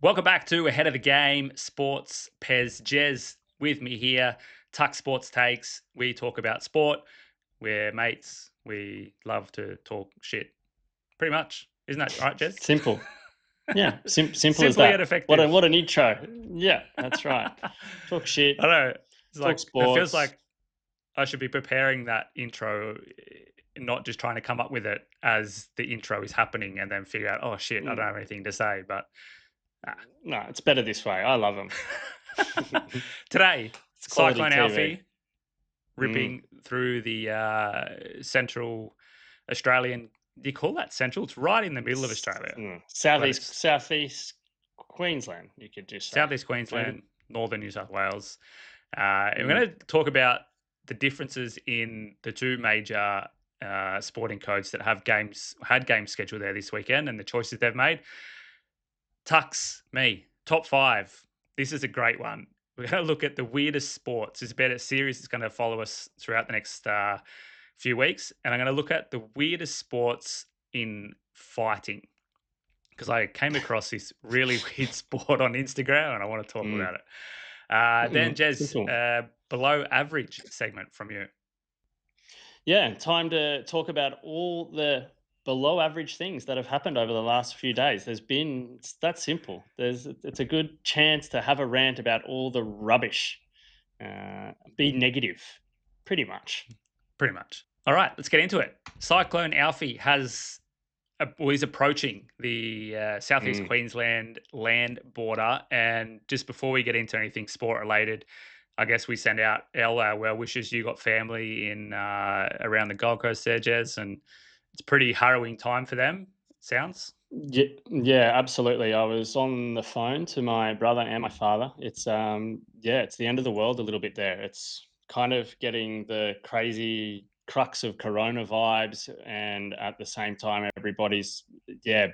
Welcome back to Ahead of the Game Sports. Pez Jez with me here. Tuck Sports Takes. We talk about sport. We're mates. We love to talk shit. Pretty much. Isn't that right, Jez? Simple. Yeah, simple as Simply that. and effective. What an intro. Yeah, that's right. Talk shit. I don't know. It's Talk like, sports. it feels like I should be preparing that intro, not just trying to come up with it as the intro is happening and then figure out, oh shit, I don't have anything to say. But No, it's better this way. I love them. today, It's quality Cyclone TV. Alfie ripping through the central Australian. Do you call that central? It's right in the middle of Australia. Southeast Queensland, you could just say. Southeast Queensland, northern New South Wales. And we're going to talk about the differences in the two major sporting codes that had games scheduled there this weekend and the choices they've made. Tucks, top 5. This is a great one. We're going to look at the weirdest sports. It's about a series that's going to follow us throughout the next few weeks. And I'm going to look at the weirdest sports in fighting because I came across this really weird sport on Instagram and I want to talk about it. Then, Jez, below average segment from you. Yeah, time to talk about all the below average things that have happened over the last few days. It's that simple. It's a good chance to have a rant about all the rubbish. Be negative, pretty much. Pretty much. All right, let's get into it. Cyclone Alfie is approaching the southeast Queensland land border. And just before we get into anything sport related, I guess we send out our well wishes. You got family in around the Gold Coast there, Jez, and it's a pretty harrowing time for them, it sounds. Yeah, absolutely. I was on the phone to my brother and my father. It's it's the end of the world a little bit there. It's kind of getting the crazy crux of corona vibes, and at the same time everybody's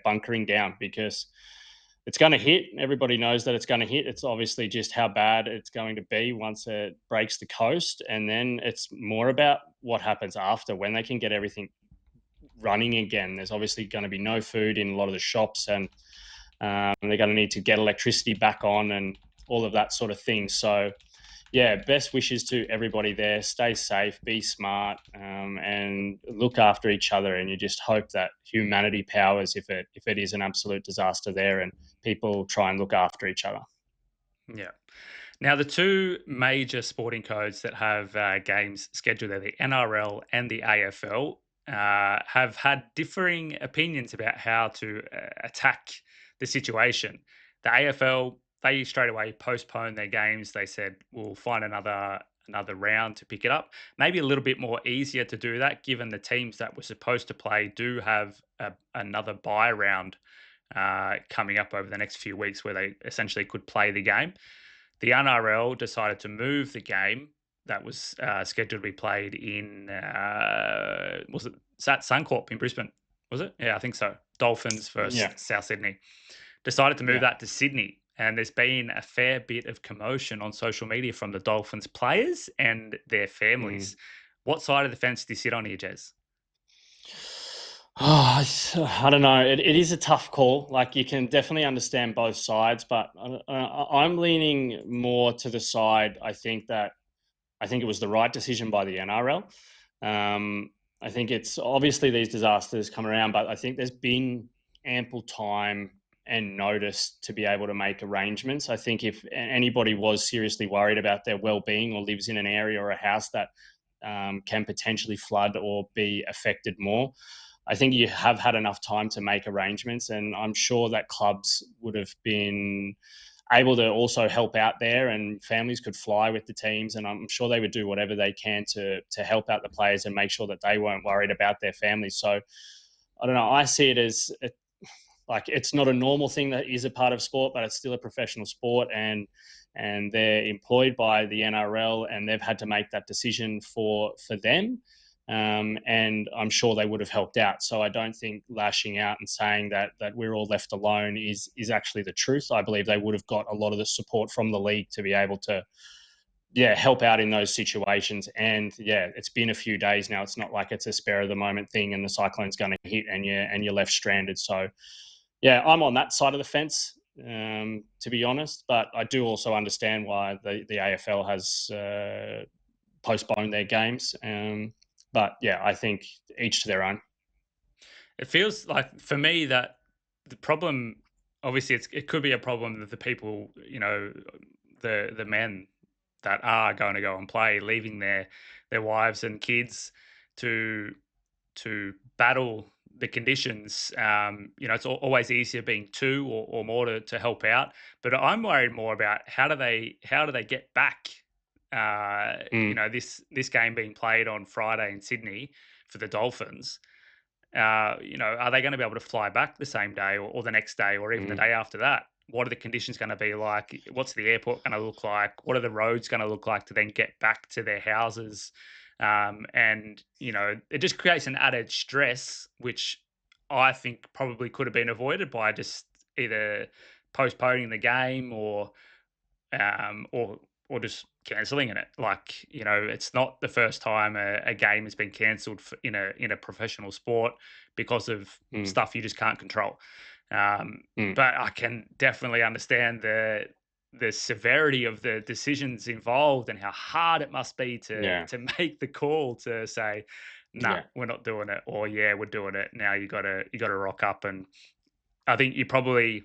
bunkering down because it's going to hit. Everybody knows that it's going to hit. It's obviously just how bad it's going to be once it breaks the coast, and then it's more about what happens after when they can get everything running again. There's obviously going to be no food in a lot of the shops, and they're going to need to get electricity back on and all of that sort of thing. So best wishes to everybody there. Stay safe, be smart, and look after each other. And you just hope that humanity powers if it is an absolute disaster there, and people try and look after each other. Yeah. Now, the two major sporting codes that have games scheduled there, the NRL and the AFL, have had differing opinions about how to attack the situation. The AFL, they straight away postponed their games. They said, we'll find another round to pick it up. Maybe a little bit more easier to do that, given the teams that were supposed to play do have another bye round coming up over the next few weeks where they essentially could play the game. The NRL decided to move the game that was scheduled to be played in, was it Suncorp in Brisbane? Was it? Yeah, I think so. Dolphins versus South Sydney. Decided to move that to Sydney. And there's been a fair bit of commotion on social media from the Dolphins players and their families. What side of the fence do you sit on here, Jez? Oh, I don't know. It is a tough call. Like, you can definitely understand both sides, but I'm leaning more to the side. I think it was the right decision by the NRL. I think it's obviously these disasters come around, but I think there's been ample time and notice to be able to make arrangements. I think if anybody was seriously worried about their well-being or lives in an area or a house that can potentially flood or be affected more, I think you have had enough time to make arrangements, and I'm sure that clubs would have been able to also help out there, and families could fly with the teams, and I'm sure they would do whatever they can to help out the players and make sure that they weren't worried about their families. So I don't know. I see it as like it's not a normal thing that is a part of sport, but it's still a professional sport, and they're employed by the NRL, and they've had to make that decision for them. And I'm sure they would have helped out. So I don't think lashing out and saying that we're all left alone is actually the truth. I believe they would have got a lot of the support from the league to be able to help out in those situations. And it's been a few days now. It's not like it's a spare of the moment thing and the cyclone's going to hit and you're left stranded. So I'm on that side of the fence. to be honest. But I do also understand why the AFL has postponed their games. But yeah, I think each to their own. It feels like for me that the problem, obviously, it could be a problem that the people, the men that are going to go and play, leaving their wives and kids to battle the conditions. It's always easier being two or more to help out. But I'm worried more about how do they get back. Mm, This game being played on Friday in Sydney for the Dolphins. Are they going to be able to fly back the same day or the next day or even the mm, day after that? What are the conditions going to be like? What's the airport going to look like? What are the roads going to look like to then get back to their houses? It just creates an added stress, which I think probably could have been avoided by just either postponing the game or just cancelling it. Like, it's not the first time a game has been cancelled in a professional sport because of mm, stuff you just can't control. mm. But I can definitely understand the severity of the decisions involved and how hard it must be to Yeah, make the call to say, nah, yeah, we're not doing it, or yeah, we're doing it. Now you gotta rock up. And I think you probably,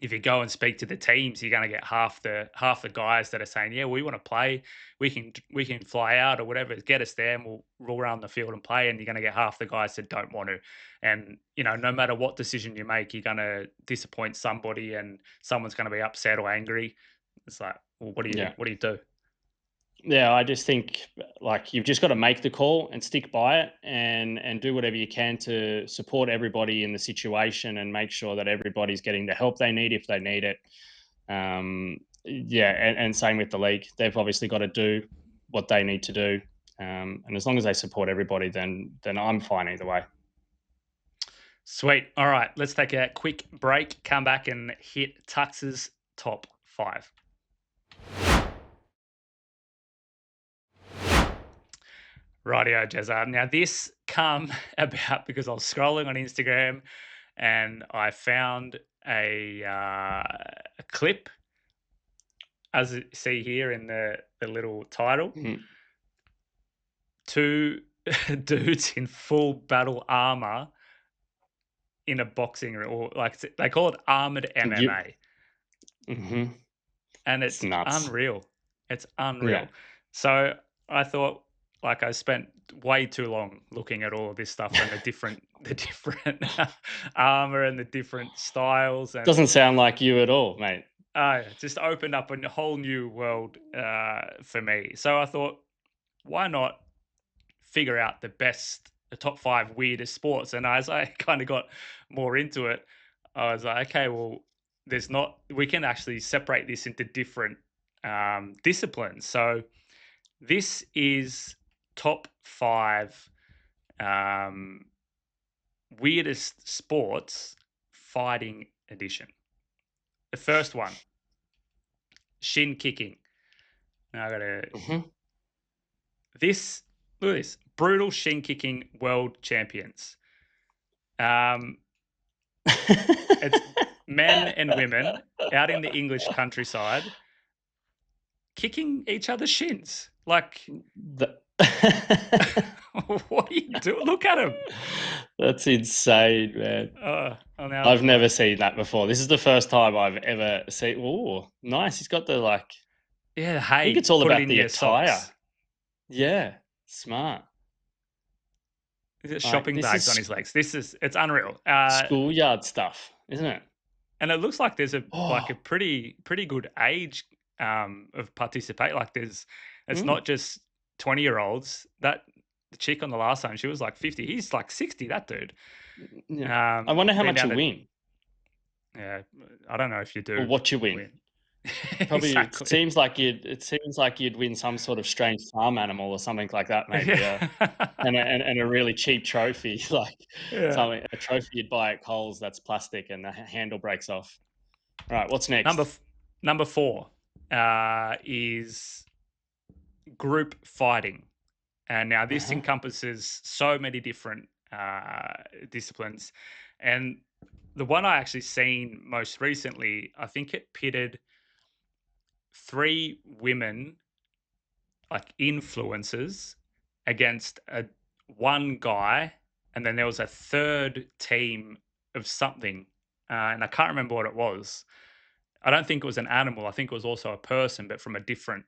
if you go and speak to the teams, you're going to get half the guys that are saying, "Yeah, we want to play. We can fly out or whatever. Get us there, and we'll run the field and play." And you're going to get half the guys that don't want to. And no matter what decision you make, you're going to disappoint somebody, and someone's going to be upset or angry. It's like, well, what do you yeah. what do you do? Yeah, I just think like you've just got to make the call and stick by it, and do whatever you can to support everybody in the situation and make sure that everybody's getting the help they need if they need it. Yeah, and same with the league. They've obviously got to do what they need to do, and as long as they support everybody, then I'm fine either way. Sweet. All right, let's take a quick break. Come back and hit Tux's top five. Rightio, Jezza. Now, this come about because I was scrolling on Instagram and I found a clip, as you see here in the little title. Mhm. Two dudes in full battle armor in a boxing ring, or like they call it armored You, MMA, hmm and It's it's nuts. unreal. It's Yeah. unreal. So I thought, like, I spent way too long looking at all of this stuff and the different armor and the different styles, and Doesn't sound like you at all, mate. it just opened up a whole new world for me. So I thought, why not figure out the top five weirdest sports? And as I kind of got more into it, I was like, okay, well, we can actually separate this into different disciplines. So this is top five um, weirdest sports fighting edition. The first one, shin kicking. Now I gotta Hmm this look at this brutal shin kicking world champions. Um, it's men and women out in the English countryside kicking each other's shins. Like, The- what are you doing? Look at him. That's insane, man. I'll now I've never seen that before. This is the first time I've ever seen. Oh, nice. He's got the like. yeah, I think hey, it's all put it about in the your attire. socks. Yeah, smart. Is it Like shopping this bags on is his legs? It's unreal. schoolyard stuff, isn't it? And it looks like there's a Oh, pretty good age of participate. Like it's mm, not just 20-year-olds. That the chick on the last time, she was like 50. He's like 60. That dude. yeah. I wonder how Been much down you to win yeah. I don't know if you or do what you win. win. Probably it Exactly. seems like you'd win some sort of strange farm animal or something like that, maybe. Yeah. And a really cheap trophy, like Yeah. something a trophy you'd buy at Coles that's plastic and the handle breaks off. All right, what's Number next? f- number four is group fighting. And now this Uh-huh. encompasses so many different disciplines. And the one I actually seen most recently, I think it pitted 3 women, like influencers, against a one guy, and then there was a third team of something, and I can't remember what it was. I don't think it was an animal. I think it was also a person, but from a different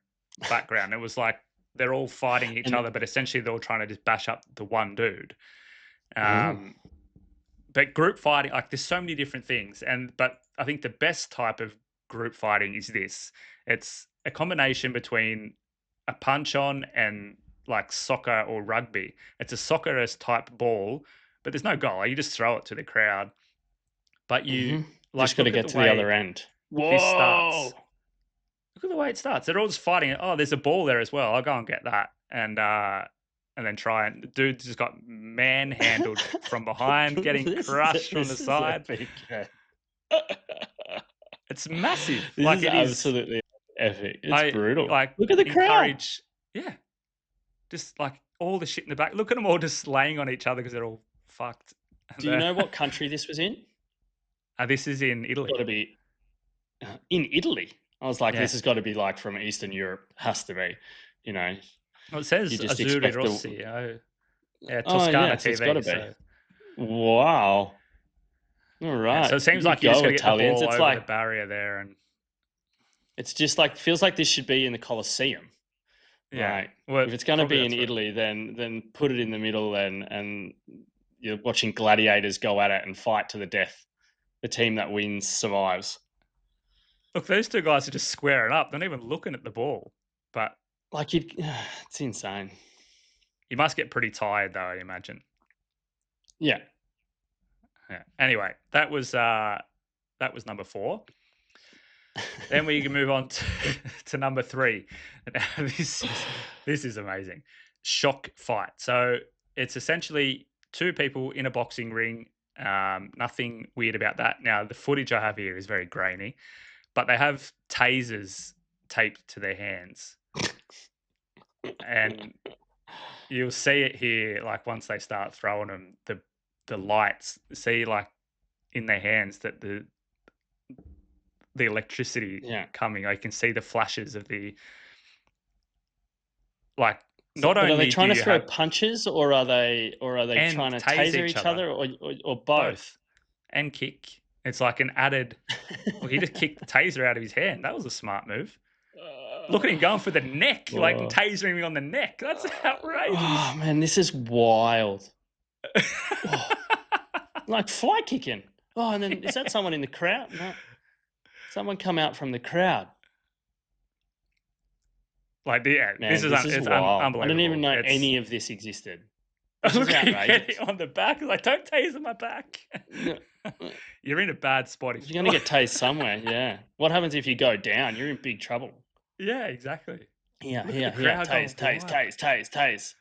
background. It was like they're all fighting each And other, but essentially they're all trying to just bash up the one dude. oh, Um, but group fighting, like there's so many different things, but I think the best type of group fighting is this. It's a combination between a punch on and like soccer or rugby. It's a soccerist type ball, but there's no goal. You just throw it to the crowd. But you hmm, just like got to look at get the to the way other end. this starts. Whoa! Look at the way it starts. They're all just fighting. Oh, there's a ball there as well. I'll go and get that. And then try and the dude just got manhandled from behind, getting crushed from the This is side. epic. Yeah. It's massive. This Like is it is. absolutely epic. It's I brutal. like Look at the crowd. encourage. Yeah, just like all the shit in the back. Look at them all just laying on each other because they're all fucked. And Do you know what country this was in? this is in Got Italy. to be in Italy. I was like, Yeah. this has got to be like from Eastern Europe. Has to be. You know, Well, it you says just Azzurri expect the. Rossi. Yeah, Oh Toscana yes, it's got TV. to be. So Wow. All yeah, right. so it seems You like you just go got to get the Italians. ball It's over the like barrier there, and it's just like feels like this should be in the Colosseum. yeah, Like well, if it's going to probably be in that's what. Italy, then put it in the middle and you're watching gladiators go at it and fight to the death. The team that wins survives. Look, those two guys are just squaring up. They're not even looking at the ball, but Like you, it's insane. you must get pretty tired, though. I imagine. Yeah. Yeah. Anyway, that was number 4. Then we can move on to, to number 3. Now, this is amazing. Shock fight. So it's essentially 2 people in a boxing ring. Nothing weird about that. Now the footage I have here is very grainy, but they have tasers taped to their hands, and you'll see it here. Like once they start throwing them, the lights see like in their hands that the electricity Yeah. coming. I can see the flashes of the like. So, Not but are they only do trying to you throw have punches, or are they and trying to tase taser each each other other, or both? both and kick. It's like an added. Well, he just kicked the taser out of his hand. That was a smart move. Look at him going for the neck, like Oh. tasering me on the neck. That's Oh outrageous. man, this is wild. Oh, like fly kicking. Oh, and then is that someone in the crowd? No, someone come out from the crowd. Like, yeah, this Man, is this is wild. I didn't even unbelievable. know It's any of this existed. This is look at you getting outrageous. on the back. Like, don't taser my back. No, uh, You're in a bad spot if you're gonna get tased somewhere. Yeah. What happens if you go down? You're in big trouble. yeah, exactly. Here, Look at the here, here. crowd going Tase, tase, wild. tase, tase, tase.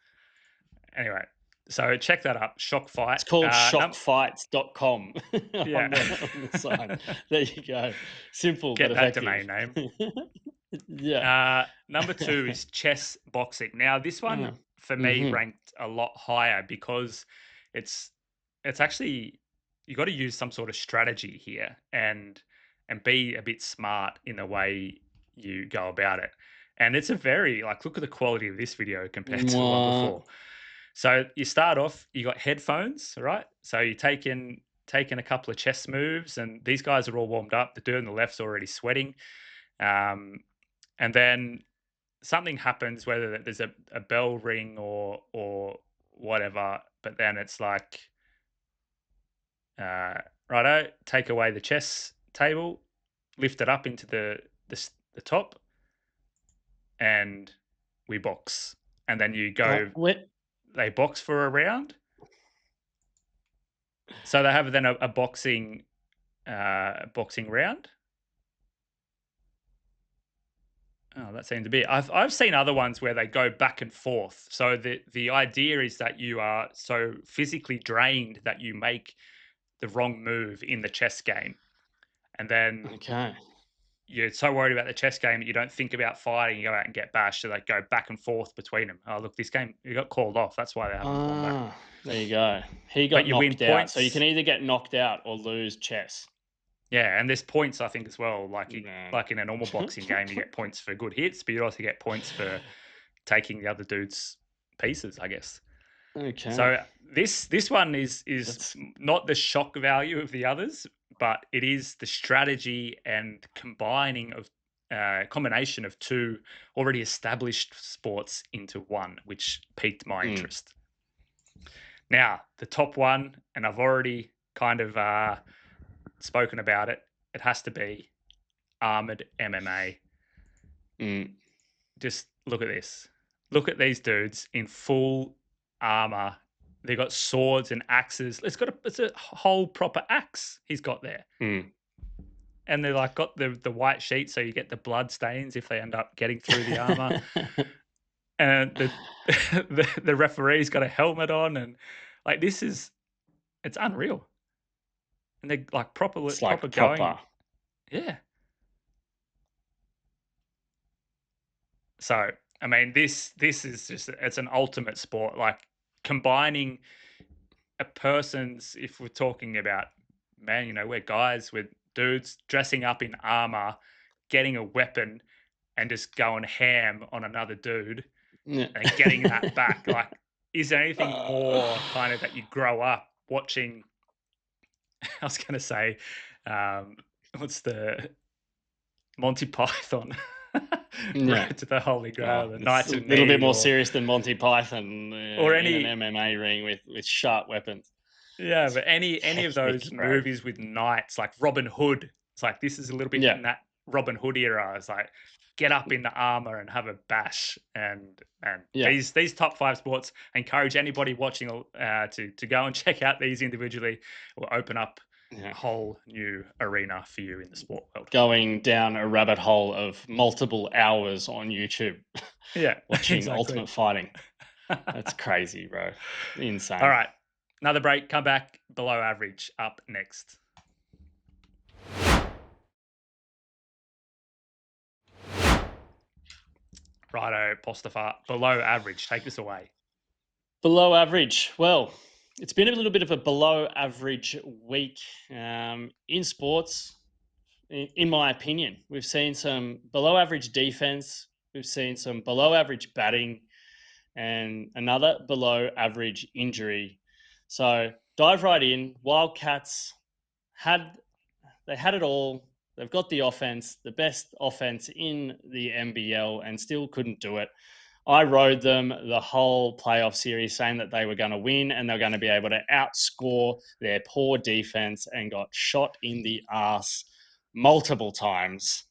Anyway, so check that up. Shock fight. It's called shockfights.com Yeah. on the sign. There you go. Simple but Get that effective. domain name. Yeah. Number 2 is chess boxing. Now, this one Oh. for me Mhm. ranked a lot higher because it's it's actually you got to use some sort of strategy here and be a bit smart in the way you go about it. And it's a very like look at the quality of this video compared to the one What? before. So you start off, you got headphones, right? So you taking a couple of chess moves, and these guys are all warmed up. The dude on the left's already sweating. Um, and then something happens, whether there's a bell ring or whatever, but then it's like, uh, righto, take away the chess table, lift it up into the top, and we box. And then you go, What? they box for a round. So they have then a boxing round. Oh, that seems a bit. I've seen other ones where they go back and forth. So the idea is that you are so physically drained that you make the wrong move in the chess game, and then Okay. you're so worried about the chess game that you don't think about fighting. You go out and get bashed. So they go back and forth between them. Oh, look, this game you got called off. That's why they haven't gone back. Ah, there you go. He But got you win knocked out. So you can points. either get knocked out or lose chess. Yeah, and there's points I think as well. Man. Like in a normal boxing game, you get points for good hits, but you also get points for taking the other dude's pieces, I guess. Okay. So this one is That's not the shock value of the others, but it is the strategy and combining of combination of two already established sports into one, which piqued my mm, interest. Now the top one, and I've already kind of spoken about it. It has to be Armoured MMA. mm. Just look at this. Look at these dudes in full armor. They got swords and axes. It's a whole proper axe he's got there. Mm. And they like got the white sheet so you get the blood stains if they end up getting through the armor. And the referee's got a helmet on and like it's unreal. And they're like It's proper like going. proper. Yeah. So, I mean, this is just it's an ultimate sport. Like combining a person's, if we're talking about man, we're guys with dudes dressing up in armor, getting a weapon, and just going ham on another dude Yeah. and getting that back. Like, is there anything more kind of that you grow up watching? I was going to say, what's the Monty Python? Yeah. Road to the Holy Oh, Grail, the it's Knights a of little bit Ni, more serious than Monty Python or in an any MMA ring with sharp weapons. yeah, It's but any of those hectic, bro. movies with knights like Robin Hood, it's like this is a little bit Yeah. in that Robin Hood era. It's like get up in the armor and have a bash, and Yeah. these top five sports. I encourage anybody watching to go and check out these individually. Will open up Yeah. a whole new arena for you in the sport world. Going down a rabbit hole of multiple hours on YouTube Yeah, watching exactly. Ultimate Fighting. That's crazy, bro. All Insane. right, another break. Come back. Below average up next. Righto, Postafar. Below average. Take this away. Below average. Well, it's been a little bit of a below average week in sports, in my opinion. We've seen some below average defense, we've seen some below average batting, and another below average injury. So dive right in. Wildcats had they had it all. They've got the offense, the best offense in the NBL, and still couldn't do it. I rode them the whole playoff series saying that they were going to win and they're going to be able to outscore their poor defense and got shot in the ass multiple times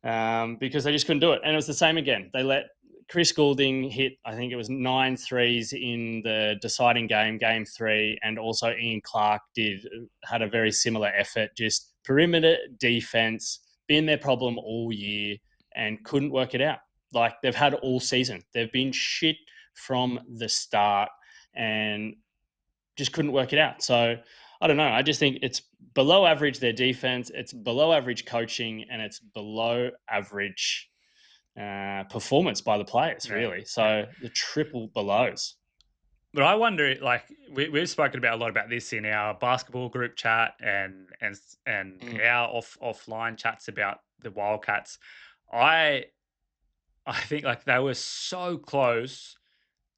because they just couldn't do it. And it was the same again. They let Chris Goulding hit, I think it was 9 threes in the deciding game, game 3, and also Ian Clark had a very similar effort, just perimeter defense, been their problem all year and couldn't work it out. Like they've had all season. They've been shit from the start and just couldn't work it out. So I don't know. I just think it's below average, their defense, it's below average coaching, and it's below average performance by the players, Yeah, really. yeah. So the triple belows. But I wonder, like we've spoken about a lot about this in our basketball group chat and Mm, our offline chats about the Wildcats. I I think like they were so close.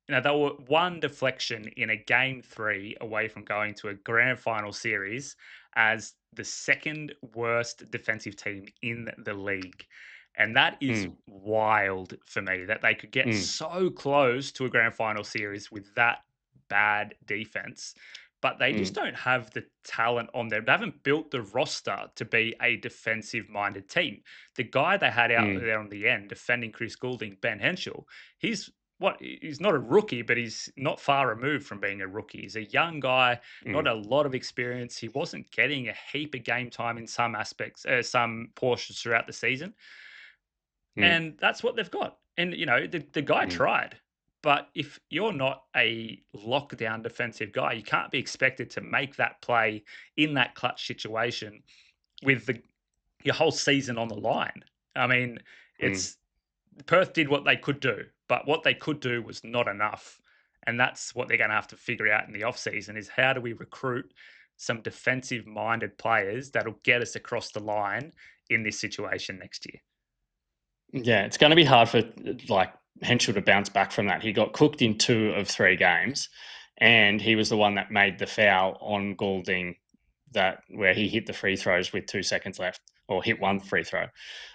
They were one deflection in a game 3 away from going to a grand final series as the second worst defensive team in the league. And that is mm, wild for me that they could get mm, so close to a grand final series with that bad defense. But they just mm, don't have the talent on there. They haven't built the roster to be a defensive minded team. The guy they had out mm, there on the end defending Chris Goulding, Ben Henschel, he's not a rookie, but he's not far removed from being a rookie. He's a young guy, not mm, a lot of experience. He wasn't getting a heap of game time in some aspects, some portions throughout the season, mm, and that's what they've got. And the guy mm, tried, but if you're not a lockdown defensive guy, you can't be expected to make that play in that clutch situation with your whole season on the line. I mean, Mm. it's Perth did what they could do, but what they could do was not enough. And that's what they're going to have to figure out in the off season is how do we recruit some defensive minded players that'll get us across the line in this situation next year. Yeah, it's going to be hard for like Henschel to bounce back from that. He got cooked in 2 of 3 games, and he was the one that made the foul on Goulding where he hit the free throws with 2 seconds left, or hit one free throw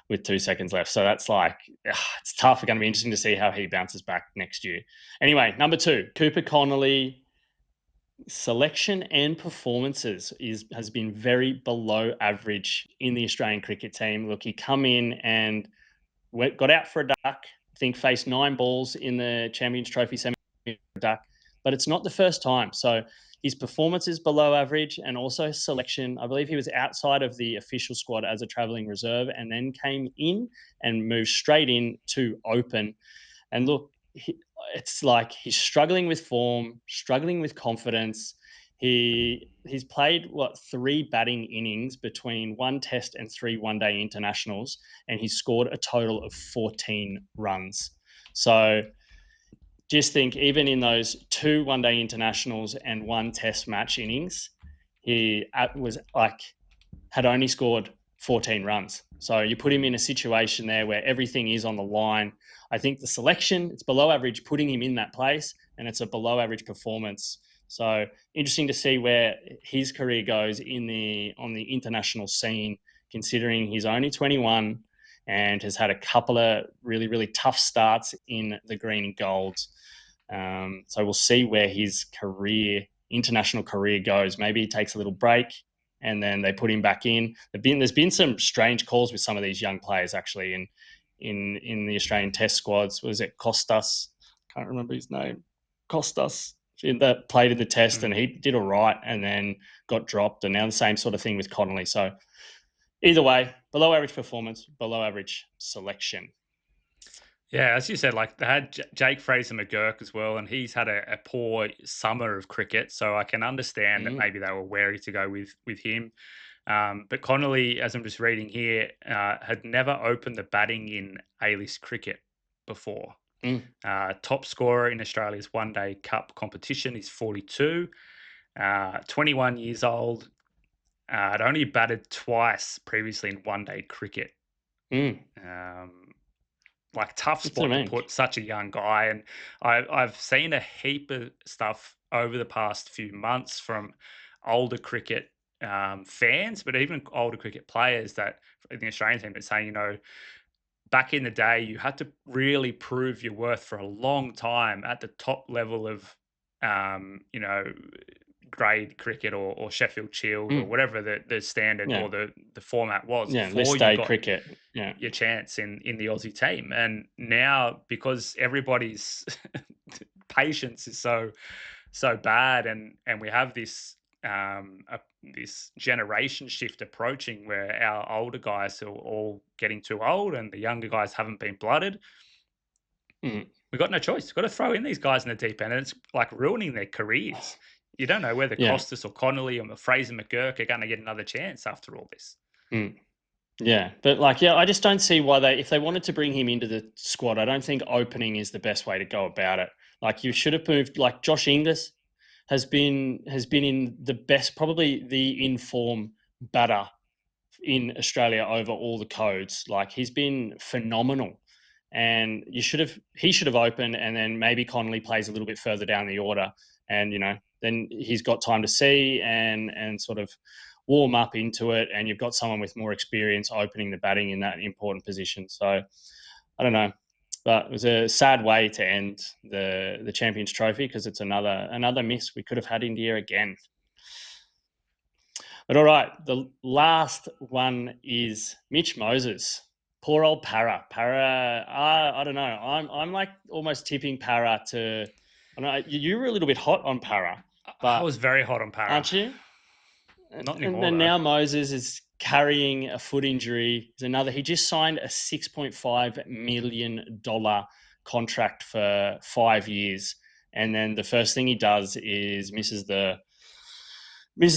with 2 seconds left. So that's like, it's tough. It's going to be interesting to see how he bounces back next year. Anyway, number 2, Cooper Connolly. Selection and performances has been very below average in the Australian cricket team. Look, he come in and got out for a duck. I think faced 9 balls in the Champions Trophy semi duck, but it's not the first time. So his performance is below average, and also selection. I believe he was outside of the official squad as a travelling reserve, and then came in and moved straight in to open. And look, it's like he's struggling with form, struggling with confidence. He's played 3 batting innings between 1 test and 3 one-day internationals, and he's scored a total of 14 runs. So just think, even in those 2 one-day internationals and 1 test match innings, he had only scored 14 runs. So you put him in a situation there where everything is on the line. I think the selection, it's below average putting him in that place, and it's a below average performance. So interesting to see where his career goes on the international scene, considering he's only 21 and has had a couple of really, really tough starts in the green and golds. So we'll see where his international career goes. Maybe he takes a little break and then they put him back in. There's been some strange calls with some of these young players actually in the Australian Test squads. Was it Costas? Can't remember his name. Costas that played in the Test, and he did all right, and then got dropped. And now the same sort of thing with Connolly. So either way, below average performance, below average selection. Yeah, as you said, like they had Jake Fraser McGurk as well, and he's had a poor summer of cricket, so I can understand that maybe they were wary to go with him. But Connolly, as I'm just reading here, had never opened the batting in A-list cricket before. Top scorer in Australia's one-day cup competition is 42, 21 years old. Had only batted twice previously in one-day cricket. Like tough spot to put such a young guy. And I've seen a heap of stuff over the past few months from older cricket fans, but even older cricket players that in the Australian team that saying, back in the day, you had to really prove your worth for a long time at the top level of, grade cricket or Sheffield Shield or whatever the standard or the format was before you got cricket. Your chance in the Aussie team. And now, because everybody's patience is so bad, and we have this this generation shift approaching where our older guys are all getting too old and the younger guys haven't been blooded. We've got no choice. We've got to throw in these guys in the deep end, and it's like ruining their careers. You don't know whether Costas or Connolly or Fraser McGurk are going to get another chance after all this. Yeah, but I just don't see why if they wanted to bring him into the squad, I don't think opening is the best way to go about it. Like, you should have moved, like Josh Inglis has been in the best, probably the in-form batter in Australia over all the codes. Like, he's been phenomenal. And he should have opened, and then maybe Connolly plays a little bit further down the order, and then he's got time to see and sort of warm up into it, and you've got someone with more experience opening the batting in that important position. So I don't know, but it was a sad way to end the Champions Trophy, because it's another miss. We could have had India again. But all right, the last one is Mitch Moses. Poor old Para. I don't know. I'm like almost tipping Para to. I know you were a little bit hot on Para. I was very hot on Para, aren't you? Not anymore. And now Moses is carrying a foot injury. He just signed a $6.5 million contract for 5 years, and then the first thing he does is misses the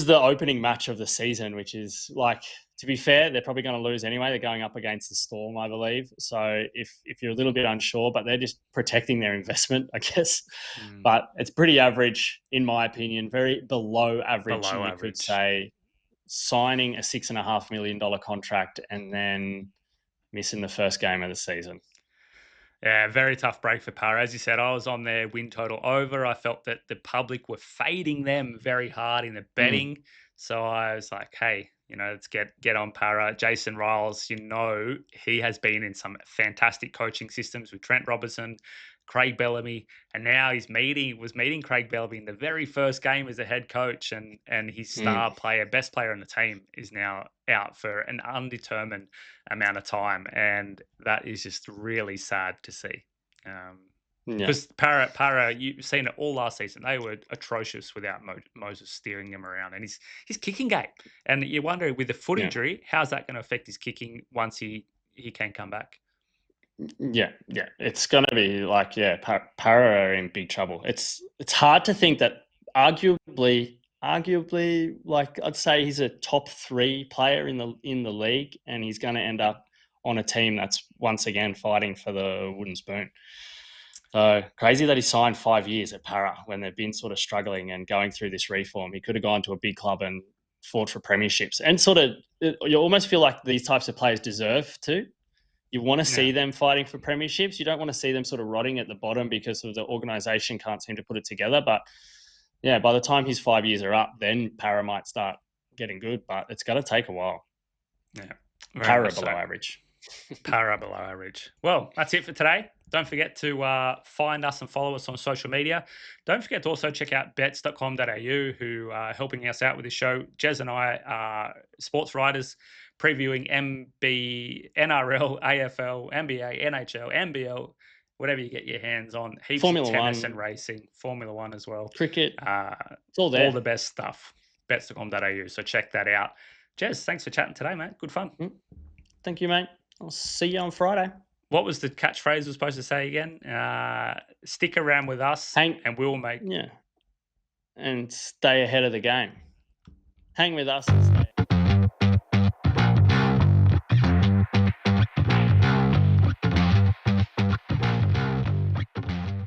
opening match of the season, which is like, to be fair, they're probably going to lose anyway. They're going up against the Storm, I believe. So if you're a little bit unsure, but they're just protecting their investment, I guess. Mm, But it's pretty average, in my opinion, very below average, below you could average. say, signing a $6.5 million contract and then missing the first game of the season. Yeah, very tough break for Para. As you said, I was on their win total over. I felt that the public were fading them very hard in the Mm, betting. So I was like, hey, let's get on Para. Jason Riles, he has been in some fantastic coaching systems with Trent Robertson, Craig Bellamy, and now was meeting Craig Bellamy in the very first game as a head coach, and his mm, star player, best player on the team, is now out for an undetermined amount of time, and that is just really sad to see. yeah, Because Para, you've seen it all last season. They were atrocious without Moses steering them around, and his kicking game. And you wonder with the foot yeah. injury, how's that going to affect his kicking once he can come back? Yeah. It's going to be like, Para are in big trouble. It's hard to think that arguably, like I'd say he's a top 3 player in the league, and he's going to end up on a team that's once again fighting for the wooden spoon. So crazy that he signed 5 years at Para when they've been sort of struggling and going through this reform. He could have gone to a big club and fought for premierships, and sort of you almost feel like these types of players deserve to. You want to Yeah, see them fighting for premierships. You don't want to see them sort of rotting at the bottom because of the organisation can't seem to put it together. But yeah, by the time his 5 years are up, then Para might start getting good, but it's going to take a while. yeah, very Para much below so. average. Para below average. Well, that's it for today. Don't forget to find us and follow us on social media. Don't forget to also check out bets.com.au, who are helping us out with this show. Jez and I are sports writers previewing NRL, AFL, NBA, NHL, NBL, whatever you get your hands on. Heaps of Formula tennis and One, racing, Formula One as well. cricket, Uh, it's all all there. the best stuff. Bets.com.au. So check that out. Jez, thanks for chatting today, mate. Good fun. Mm. Thank you, mate. I'll see you on Friday. What was the catchphrase we're supposed to say again? Stick around with us, Hang, and we'll make. yeah, and stay ahead of the game. Hang with us and stay.